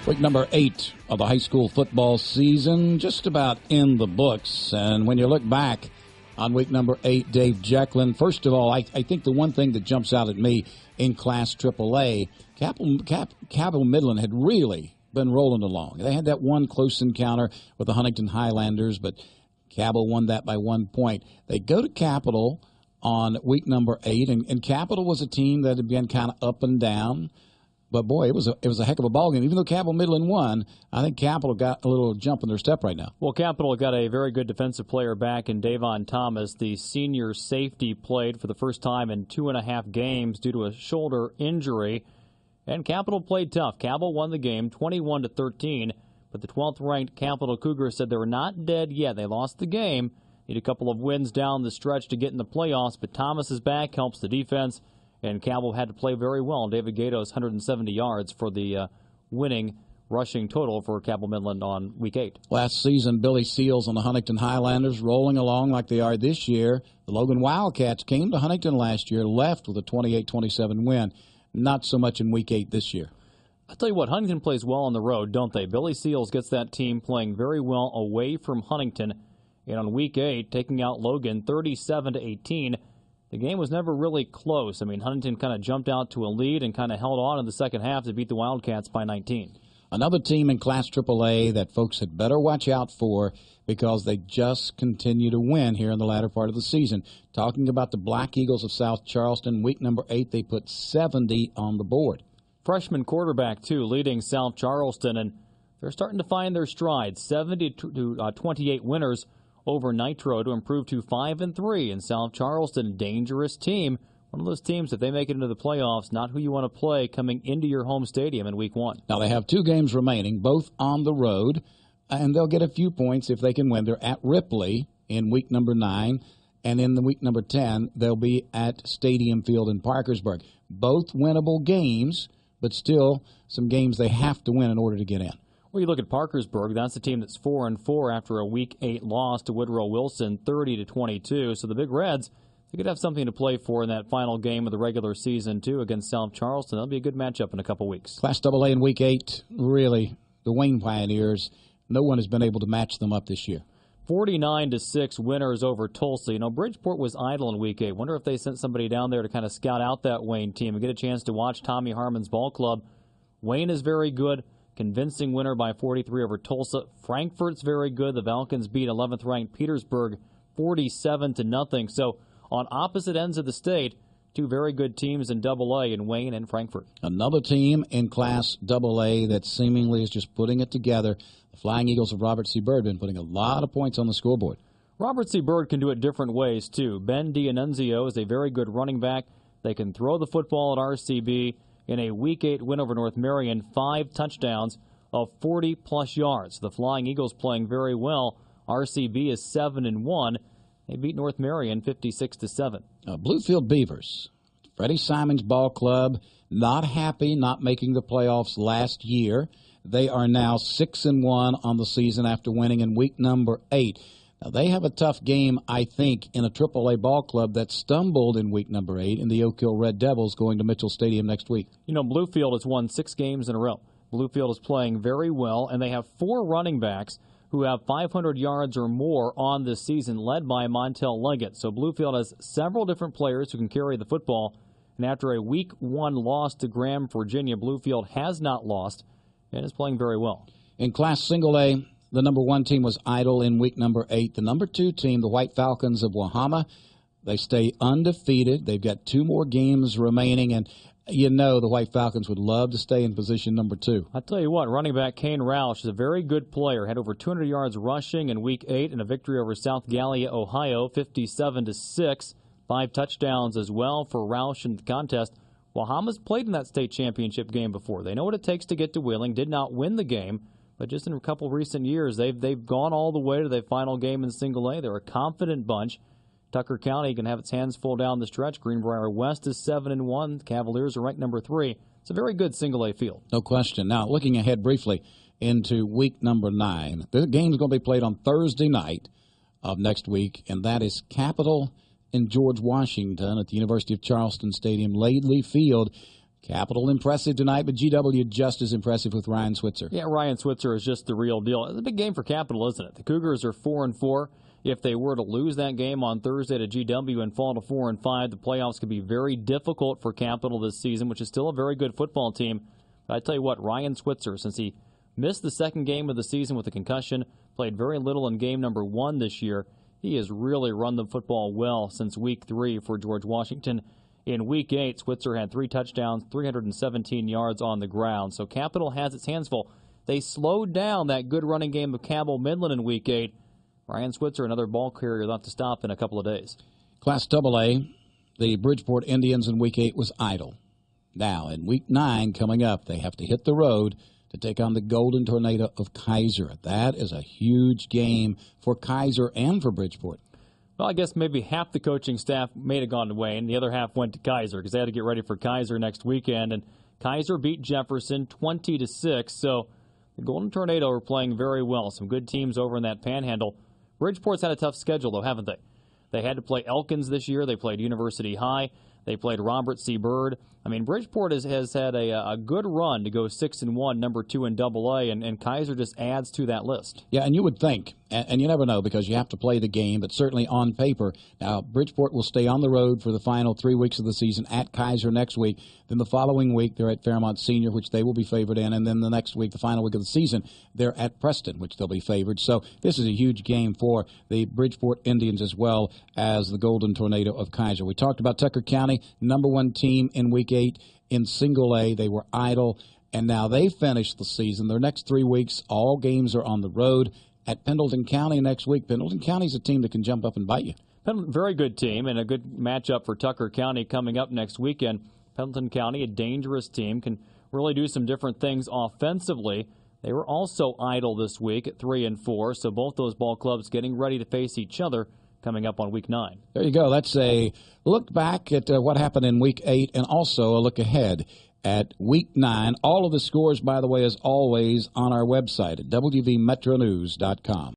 Week number 8 of the high school football season, just about in the books. And when you look back on week number 8, Dave Jecklin, first of all, I think the one thing that jumps out at me in Class AAA, Cabell Midland had really been rolling along. They had that one close encounter with the Huntington Highlanders, but Cabell won that by 1 point. They go to Capital on week number 8, and Capital was a team that had been kind of up and down. But, boy, it was a heck of a ball game. Even though Cabell Midland won, I think Capital got a little jump in their step right now. Well, Capital got a very good defensive player back in Davon Thomas. The senior safety played for the first time in 2.5 games due to a shoulder injury. And Capital played tough. Cabell won the game 21-13. But the 12th-ranked Capital Cougars said they were not dead yet. They lost the game. Need a couple of wins down the stretch to get in the playoffs. But Thomas is back, helps the defense. And Cabell had to play very well. David Gato's 170 yards for the winning rushing total for Cabell Midland on week 8. Last season, Billy Seals and the Huntington Highlanders rolling along like they are this year. The Logan Wildcats came to Huntington last year, left with a 28-27 win. Not so much in week 8 this year. I'll tell you what, Huntington plays well on the road, don't they? Billy Seals gets that team playing very well away from Huntington. And on week 8, taking out Logan 37-18. The game was never really close. I mean, Huntington kind of jumped out to a lead and kind of held on in the second half to beat the Wildcats by 19. Another team in Class AAA that folks had better watch out for because they just continue to win here in the latter part of the season. Talking about the Black Eagles of South Charleston, week number 8, they put 70 on the board. Freshman quarterback, too, leading South Charleston, and they're starting to find their stride. 70-28 winners over Nitro to improve to 5-3 in South Charleston. Dangerous team. One of those teams, if they make it into the playoffs, not who you want to play coming into your home stadium in week 1. Now they have 2 games remaining, both on the road, and they'll get a few points if they can win. They're at Ripley in week number 9, and in the week number 10, they'll be at Stadium Field in Parkersburg. Both winnable games, but still some games they have to win in order to get in. Well, you look at Parkersburg, that's a team that's 4-4 after a week 8 loss to Woodrow Wilson, 30-22. So the Big Reds, they could have something to play for in that final game of the regular season, too, against South Charleston. That'll be a good matchup in a couple weeks. Class AA in week 8, really, the Wayne Pioneers, no one has been able to match them up this year. 49-6 winners over Tulsa. You know, Bridgeport was idle in week 8. Wonder if they sent somebody down there to kind of scout out that Wayne team and get a chance to watch Tommy Harmon's ball club. Wayne is very good. Convincing winner by 43 over Tulsa. Frankfort's very good. The Falcons beat 11th-ranked Petersburg 47-0. So on opposite ends of the state, 2 very good teams in AA in Wayne and Frankfort. Another team in Class AA that seemingly is just putting it together. The Flying Eagles of Robert C. Byrd been putting a lot of points on the scoreboard. Robert C. Byrd can do it different ways, too. Ben D'Annunzio is a very good running back. They can throw the football at RCB. In a week 8 win over North Marion, 5 touchdowns of 40-plus yards. The Flying Eagles playing very well. RCB is 7-1. They beat North Marion 56-7. Bluefield Beavers, Freddie Simon's ball club, not happy not making the playoffs last year. They are now 6-1 on the season after winning in week number 8. Now, they have a tough game, I think, in a AAA ball club that stumbled in week number 8 in the Oak Hill Red Devils going to Mitchell Stadium next week. You know, Bluefield has won 6 games in a row. Bluefield is playing very well, and they have 4 running backs who have 500 yards or more on this season, led by Montel Leggett. So Bluefield has several different players who can carry the football. And after a week 1 loss to Graham, Virginia, Bluefield has not lost and is playing very well. In Class Single A, the number 1 team was idle in week number 8. The number 2 team, the White Falcons of Wahama, they stay undefeated. They've got 2 more games remaining, and you know the White Falcons would love to stay in position number 2. I'll tell you what, running back Kane Roush is a very good player. Had over 200 yards rushing in week 8 and a victory over South Gallia, Ohio, 57-6. 5 touchdowns as well for Roush in the contest. Wahama's played in that state championship game before. They know what it takes to get to Wheeling. Did not win the game. But just in a couple recent years, they've gone all the way to the final game in Single A. They're a confident bunch. Tucker County can have its hands full down the stretch. Greenbrier West is 7-1. Cavaliers are ranked number 3. It's a very good Single A field. No question. Now, looking ahead briefly into week number 9, the game is going to be played on Thursday night of next week, and that is Capital and George Washington at the University of Charleston Stadium, Laidley Field. Capital impressive tonight, but GW just as impressive with Ryan Switzer. Yeah, Ryan Switzer is just the real deal. It's a big game for Capital, isn't it? The Cougars are 4-4. If they were to lose that game on Thursday to GW and fall to 4-5, the playoffs could be very difficult for Capital this season, which is still a very good football team. But I tell you what, Ryan Switzer, since he missed the second game of the season with a concussion, played very little in game number 1 this year, he has really run the football well since week 3 for George Washington. In week 8, Switzer had 3 touchdowns, 317 yards on the ground. So Capital has its hands full. They slowed down that good running game of Cabell Midland in week 8. Ryan Switzer, another ball carrier, they'll have to stop in a couple of days. Class AA, the Bridgeport Indians in week 8 was idle. Now, in week 9 coming up, they have to hit the road to take on the Golden Tornado of Kaiser. That is a huge game for Kaiser and for Bridgeport. Well, I guess maybe half the coaching staff may have gone to Wayne. The other half went to Kaiser because they had to get ready for Kaiser next weekend. And Kaiser beat Jefferson 20-6. So the Golden Tornado are playing very well. Some good teams over in that panhandle. Bridgeport's had a tough schedule, though, haven't they? They had to play Elkins this year. They played University High. They played Robert C. Byrd. I mean, Bridgeport has had a good run to go 6-1, number 2 in AA, and Kaiser just adds to that list. Yeah, and you would think, and you never know because you have to play the game, but certainly on paper. Now, Bridgeport will stay on the road for the final 3 weeks of the season at Kaiser next week. Then the following week, they're at Fairmont Senior, which they will be favored in. And then the next week, the final week of the season, they're at Preston, which they'll be favored. So this is a huge game for the Bridgeport Indians as well as the Golden Tornado of Kaiser. We talked about Tucker County, number 1 team in week 8 in single A. They were idle, and now they finished the season. Their next 3 weeks, all games are on the road at Pendleton County next week. Pendleton County's a team that can jump up and bite you. Very good team and a good matchup for Tucker County coming up next weekend. Pendleton County, a dangerous team, can really do some different things offensively. They were also idle this week at 3-4, so both those ball clubs getting ready to face each other coming up on week 9. There you go. That's a look back at what happened in week 8 and also a look ahead at week 9. All of the scores, by the way, as always, on our website at wvmetronews.com.